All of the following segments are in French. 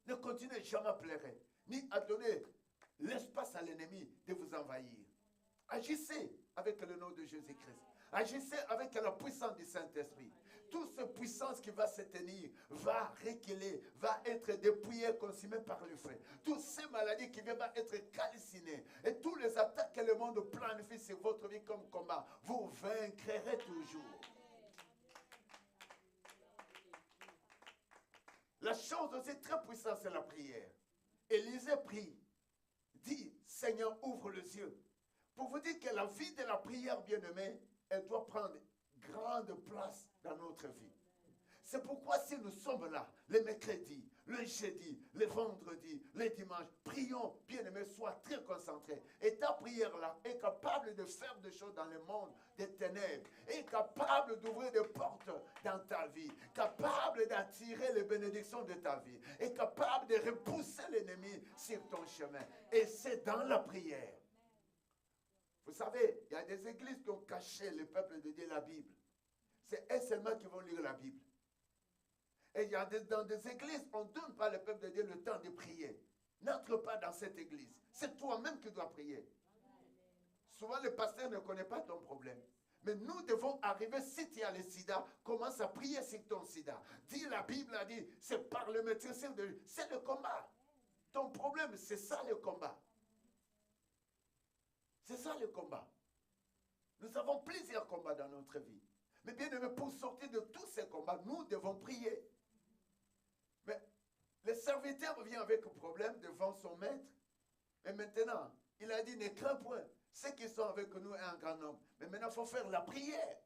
Ne continuez jamais à pleurer, ni à donner l'espace à l'ennemi de vous envahir. Agissez avec le nom de Jésus-Christ. Agissez avec la puissance du Saint-Esprit. Toute cette puissance qui va se tenir va reculer, va être dépouillée, consumée par le feu. Toutes ces maladies qui viennent être calcinées et tous les attaques que le monde planifie sur votre vie comme combat, vous vaincrez toujours. La chose aussi très puissante, c'est la prière. Élisée prie, dit, Seigneur, ouvre les yeux. Pour vous dire que la vie de la prière, bien-aimée, elle doit prendre grande place dans notre vie. C'est pourquoi si nous sommes là, le mercredi, le jeudi, le vendredi, le dimanche, prions, bien-aimés, sois très concentrés. Et ta prière-là est capable de faire des choses dans le monde des ténèbres, est capable d'ouvrir des portes dans ta vie, capable d'attirer les bénédictions de ta vie, est capable de repousser l'ennemi sur ton chemin. Et c'est dans la prière. Vous savez, il y a des églises qui ont caché le peuple de Dieu la Bible. C'est eux seulement qui vont lire la Bible. Et il y a dans des églises, on ne donne pas le peuple de Dieu le temps de prier. N'entre pas dans cette église. C'est toi-même qui dois prier. Souvent, le pasteur ne connaît pas ton problème. Mais nous devons arriver, si tu as le sida, commence à prier sur ton sida. Dis, la Bible a dit, c'est par le maîtrise de Dieu. C'est le combat. Ton problème, c'est ça le combat. C'est ça le combat. Nous avons plusieurs combats dans notre vie. Mais bien aimé, pour sortir de tous ces combats, nous devons prier. Mais le serviteur vient avec un problème devant son maître. Et maintenant, il a dit, ne crains point. Ceux qui sont avec nous est un grand nombre. Mais maintenant, il faut faire la prière.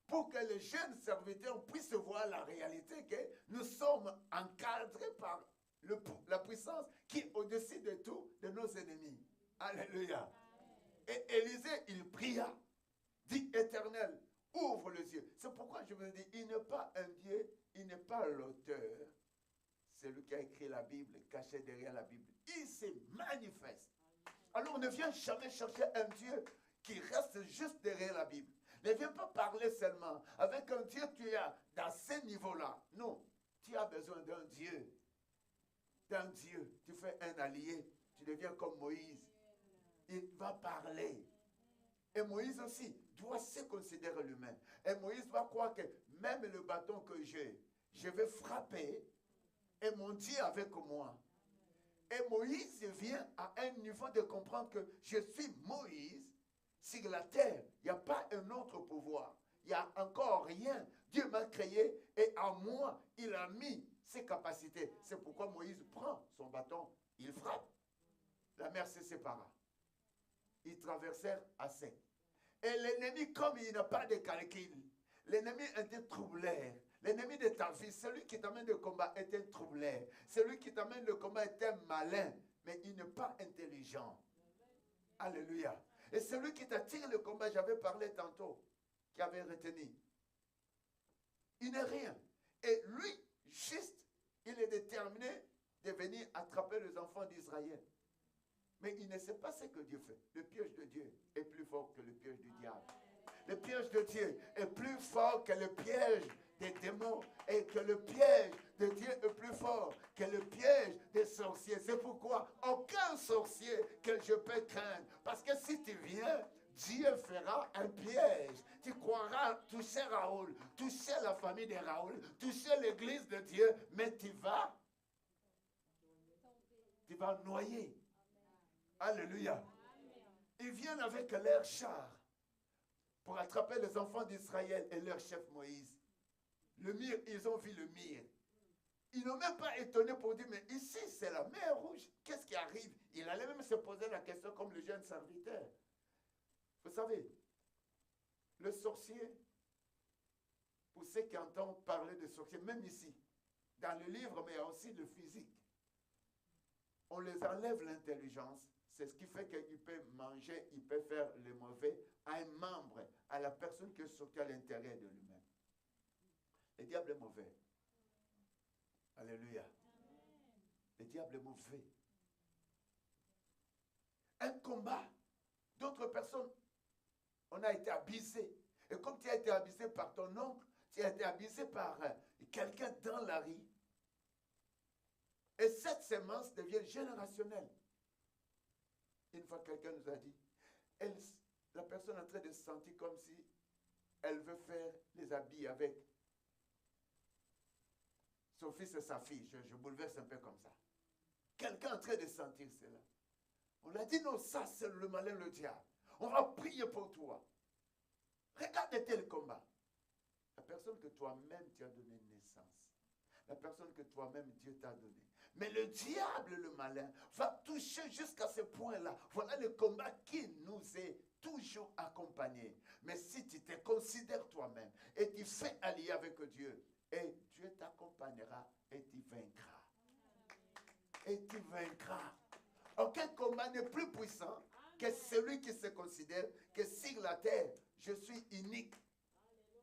Pour que les jeunes serviteurs puissent voir la réalité que nous sommes encadrés par la puissance qui est au-dessus de tout de nos ennemis. Alléluia. Et Élisée, il pria, dit Éternel, ouvre les yeux. C'est pourquoi je vous dis, il n'est pas un Dieu, il n'est pas l'auteur. C'est lui qui a écrit la Bible, caché derrière la Bible. Il se manifeste. Alors on ne vient jamais chercher un Dieu qui reste juste derrière la Bible. Ne viens pas parler seulement avec un Dieu que tu as dans ces niveaux-là. Non, tu as besoin d'un Dieu. D'un Dieu. Tu fais un allié, tu deviens comme Moïse. Il va parler. Et Moïse aussi doit se considérer l'humain. Et Moïse va croire que même le bâton que j'ai, je vais frapper et mon Dieu avec moi. Et Moïse vient à un niveau de comprendre que je suis Moïse sur la terre. Il n'y a pas un autre pouvoir. Il n'y a encore rien. Dieu m'a créé et à moi, il a mis ses capacités. C'est pourquoi Moïse prend son bâton, il frappe. La mer se sépara. Ils traversèrent à sec. Et l'ennemi, comme il n'a pas de calcul, l'ennemi est un troubleur. L'ennemi de ta vie, celui qui t'amène le combat est un troubleur. Celui qui t'amène le combat est un malin, mais il n'est pas intelligent. Alléluia. Et celui qui t'attire le combat, j'avais parlé tantôt, qui avait retenu, il n'est rien. Et lui, juste, il est déterminé de venir attraper les enfants d'Israël. Mais il ne sait pas ce que Dieu fait. Le piège de Dieu est plus fort que le piège du diable. Le piège de Dieu est plus fort que le piège des démons. Et que le piège de Dieu est plus fort que le piège des sorciers. C'est pourquoi aucun sorcier que je peux craindre. Parce que si tu viens, Dieu fera un piège. Tu croiras toucher Raoul, toucher la famille de Raoul, toucher l'église de Dieu, mais tu vas noyer. Alléluia. Ils viennent avec leurs chars pour attraper les enfants d'Israël et leur chef Moïse. Le mire, ils ont vu le mire. Ils n'ont même pas étonné pour dire, mais ici c'est la mer Rouge, qu'est-ce qui arrive? Il allait même se poser la question comme le jeune serviteur. Vous savez, le sorcier, pour ceux qui entendent parler de sorciers, même ici, dans le livre, mais il y a aussi le physique, on les enlève l'intelligence. C'est ce qui fait qu'il peut manger, il peut faire le mauvais à un membre, à la personne qui est sortie à l'intérieur de lui-même. Le diable est mauvais. Alléluia. Le diable est mauvais. Un combat. D'autres personnes, on a été abusé. Et comme tu as été abusé par ton oncle, tu as été abusé par quelqu'un dans la rue, Et cette sémence devient générationnelle. Une fois, quelqu'un nous a dit, la personne est en train de se sentir comme si elle veut faire les habits avec son fils et sa fille. Je bouleverse un peu comme ça. Quelqu'un est en train de sentir cela. On a dit, non, ça c'est le malin, le diable. On va prier pour toi. Regarde tel combat. La personne que toi-même tu as donné naissance. La personne que toi-même Dieu t'a donné. Mais le diable, le malin, va toucher jusqu'à ce point-là. Voilà le combat qui nous est toujours accompagné. Mais si tu te considères toi-même et tu fais allier avec Dieu, et Dieu t'accompagnera et tu vaincras. Et tu vaincras. Aucun combat n'est plus puissant que celui qui se considère que sur la terre, je suis unique.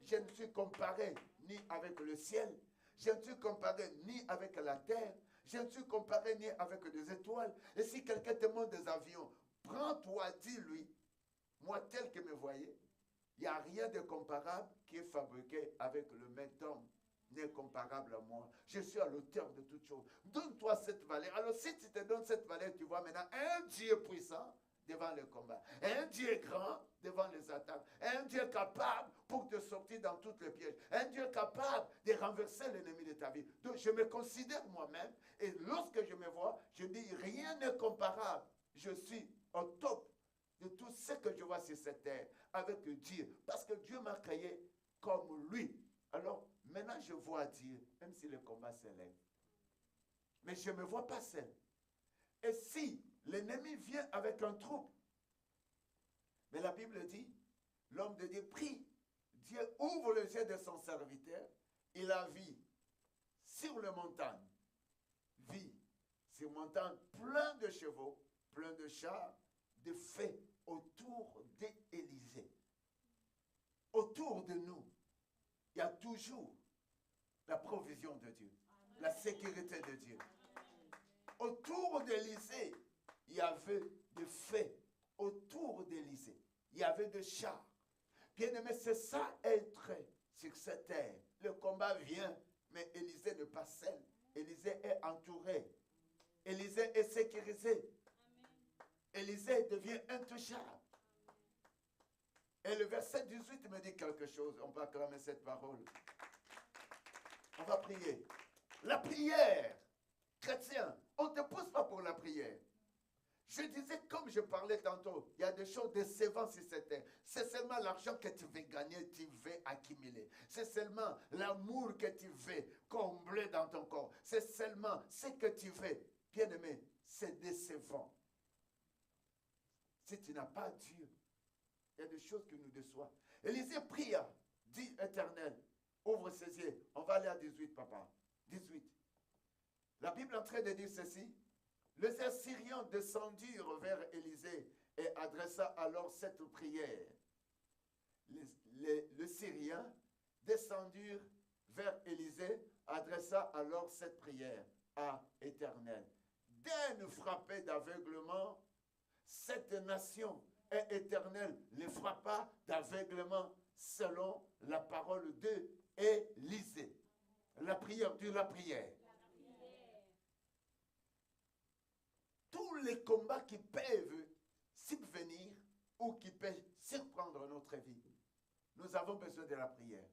Je ne suis comparé ni avec le ciel, je ne suis comparé ni avec la terre, je ne suis comparé ni avec des étoiles. Et si quelqu'un te montre des avions, prends-toi, dis-lui, moi tel que me voyez, il n'y a rien de comparable qui est fabriqué avec le même homme. N'est comparable à moi. Je suis à l'auteur de toutes choses. Donne-toi cette valeur. Alors si tu te donnes cette valeur, tu vois maintenant un Dieu puissant devant le combat. Un Dieu grand devant les attaques. Un Dieu capable pour te sortir dans toutes les pièges. Un Dieu capable de renverser l'ennemi de ta vie. Donc je me considère moi-même et lorsque je me vois, je dis rien n'est comparable. Je suis au top de tout ce que je vois sur cette terre avec Dieu. Parce que Dieu m'a créé comme lui. Alors, maintenant, je vois Dieu, même si le combat s'élève. Mais je ne me vois pas seul. Et si l'ennemi vient avec un troupe, mais la Bible dit, l'homme de Dieu prie, Dieu ouvre les yeux de son serviteur, il a vu sur les montagnes, vit sur les montagnes plein de chevaux, plein de chars, de fées autour d'Élysée. Autour de nous. Il y a toujours la provision de Dieu, la sécurité de Dieu. Autour d'Élysée, il y avait des fées. Autour d'Élysée, il y avait des chars. Bien aimé, c'est ça être sur cette terre. Le combat vient, mais Élysée n'est pas seul. Élysée est entouré. Élysée est sécurisé. Élysée devient intouchable. Et le verset 18 me dit quelque chose. On va acclamer cette parole. On va prier. La prière, chrétien, on ne te pousse pas pour la prière. Je disais, comme je parlais tantôt, il y a des choses décevantes sur cette terre. C'est seulement l'argent que tu veux gagner, tu veux accumuler. C'est seulement l'amour que tu veux combler dans ton corps. C'est seulement ce que tu veux. Bien aimé, c'est décevant. Si tu n'as pas Dieu, il y a des choses qui nous déçoivent. Élisée pria, dit Éternel, ouvre ses yeux. On va aller à 18, papa. 18. La Bible est en train de dire ceci. Les Assyriens descendirent vers Élisée et adressa alors cette prière. Les Syriens descendirent vers Élisée, adressa alors cette prière à Éternel. Daigne frapper d'aveuglement cette nation. Et Éternel les frappa d'aveuglement selon la parole de Élisée. La prière de la prière. Tous les combats qui peuvent subvenir ou qui peuvent surprendre notre vie, nous avons besoin de la prière.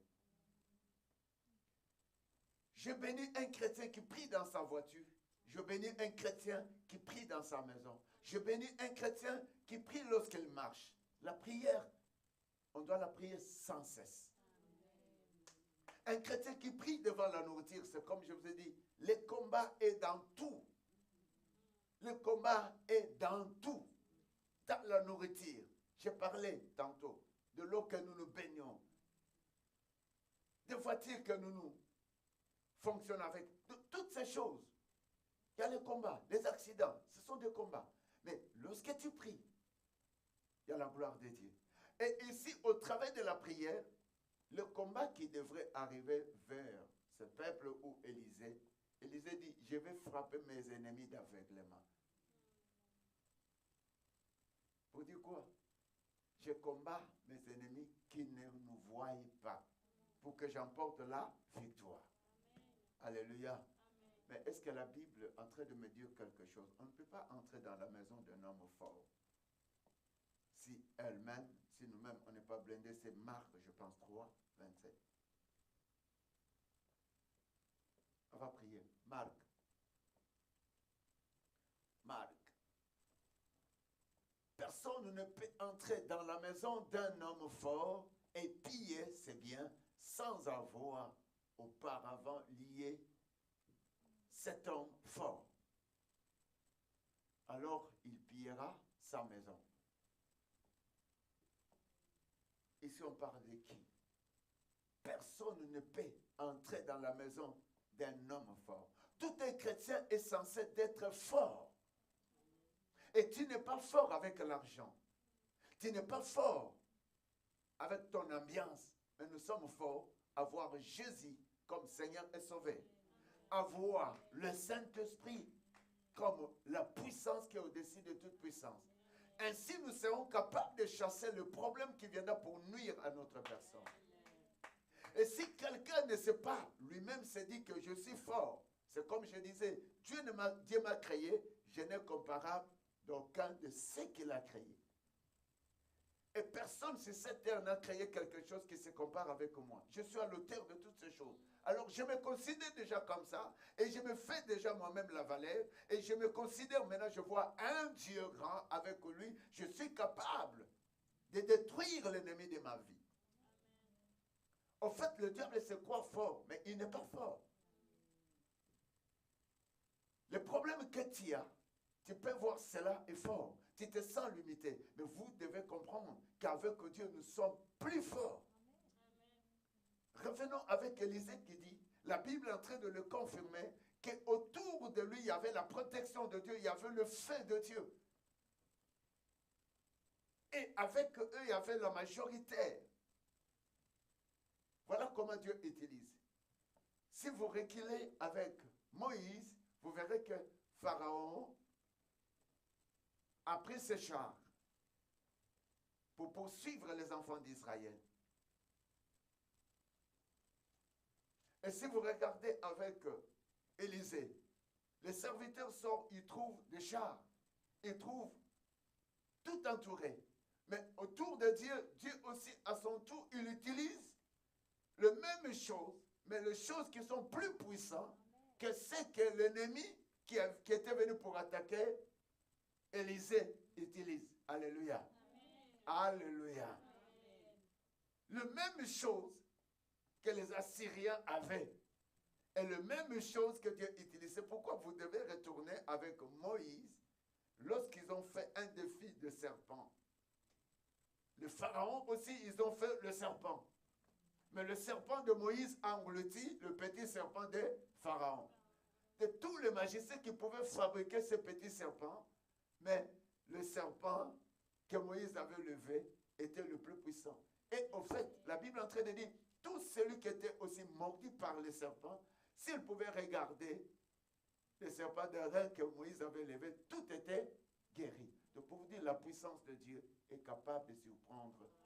Je bénis un chrétien qui prie dans sa voiture. Je bénis un chrétien qui prie dans sa maison. Je bénis un chrétien qui prie lorsqu'il marche. La prière, on doit la prier sans cesse. Un chrétien qui prie devant la nourriture, c'est comme je vous ai dit, le combat est dans tout. Le combat est dans tout. Dans la nourriture. J'ai parlé tantôt de l'eau que nous nous baignons. Des voitures que nous fonctionnons avec. De toutes ces choses. Il y a le combat, les accidents. Ce sont des combats. Mais lorsque tu pries, il y a la gloire de Dieu. Et ici, au travers de la prière, le combat qui devrait arriver vers ce peuple ou Élisée, Élisée dit, je vais frapper mes ennemis d'aveuglement. Pour dire quoi? Je combats mes ennemis qui ne nous voient pas pour que j'emporte la victoire. Alléluia. Mais est-ce que la Bible est en train de me dire quelque chose? On ne peut pas entrer dans la maison d'un homme fort si elle-même, si nous-mêmes, on n'est pas blindés. C'est Marc, je pense, 3, 27. On va prier. Marc. Marc. Personne ne peut entrer dans la maison d'un homme fort et piller ses biens sans avoir auparavant lié cet homme fort. Alors il pillera sa maison. Ici on parle de qui? Personne ne peut entrer dans la maison d'un homme fort. Tout un chrétien est censé être fort. Et tu n'es pas fort avec l'argent. Tu n'es pas fort avec ton ambiance. Mais nous sommes forts à voir Jésus comme Seigneur et Sauveur. Avoir le Saint-Esprit comme la puissance qui est au-dessus de toute puissance. Ainsi, nous serons capables de chasser le problème qui viendra pour nuire à notre personne. Et si quelqu'un ne sait pas, lui-même se dit que je suis fort, c'est comme je disais, Dieu m'a créé, je n'ai comparable d'aucun de ceux qu'il a créé. Et personne sur cette terre n'a créé quelque chose qui se compare avec moi. Je suis à l'auteur de toutes ces choses. Alors je me considère déjà comme ça, et je me fais déjà moi-même la valeur, et je me considère maintenant, je vois un Dieu grand avec lui, je suis capable de détruire l'ennemi de ma vie. En fait, le diable se croit fort, mais il n'est pas fort. Le problème que tu as, tu peux voir cela est fort. Tu te sens limité. Mais vous devez comprendre qu'avec Dieu, nous sommes plus forts. Revenons avec Élisée qui dit, la Bible est en train de le confirmer, qu'autour de lui, il y avait la protection de Dieu, il y avait le feu de Dieu. Et avec eux, il y avait la majorité. Voilà comment Dieu utilise. Si vous reculez avec Moïse, vous verrez que Pharaon a pris ses chars pour poursuivre les enfants d'Israël. Et si vous regardez avec Élisée, les serviteurs sortent, ils trouvent des chars, ils trouvent tout entouré. Mais autour de Dieu, Dieu aussi, à son tour, il utilise les mêmes choses, mais les choses qui sont plus puissantes que ce que l'ennemi qui était venu pour attaquer, Élisée utilise. Alléluia. Amen. Alléluia. Amen. La même chose que les Assyriens avaient. Et la même chose que Dieu utilisait. Pourquoi vous devez retourner avec Moïse lorsqu'ils ont fait un défi de serpent. Le pharaon aussi, ils ont fait le serpent. Mais le serpent de Moïse a englouti le petit serpent de Pharaon. De tous les magiciens qui pouvaient fabriquer ce petit serpent, mais le serpent que Moïse avait levé était le plus puissant. Et au fait, la Bible est en train de dire, tout celui qui était aussi mordu par le serpent, s'il pouvait regarder le serpent de rein que Moïse avait levé, tout était guéri. Donc pour vous dire, la puissance de Dieu est capable de surprendre votre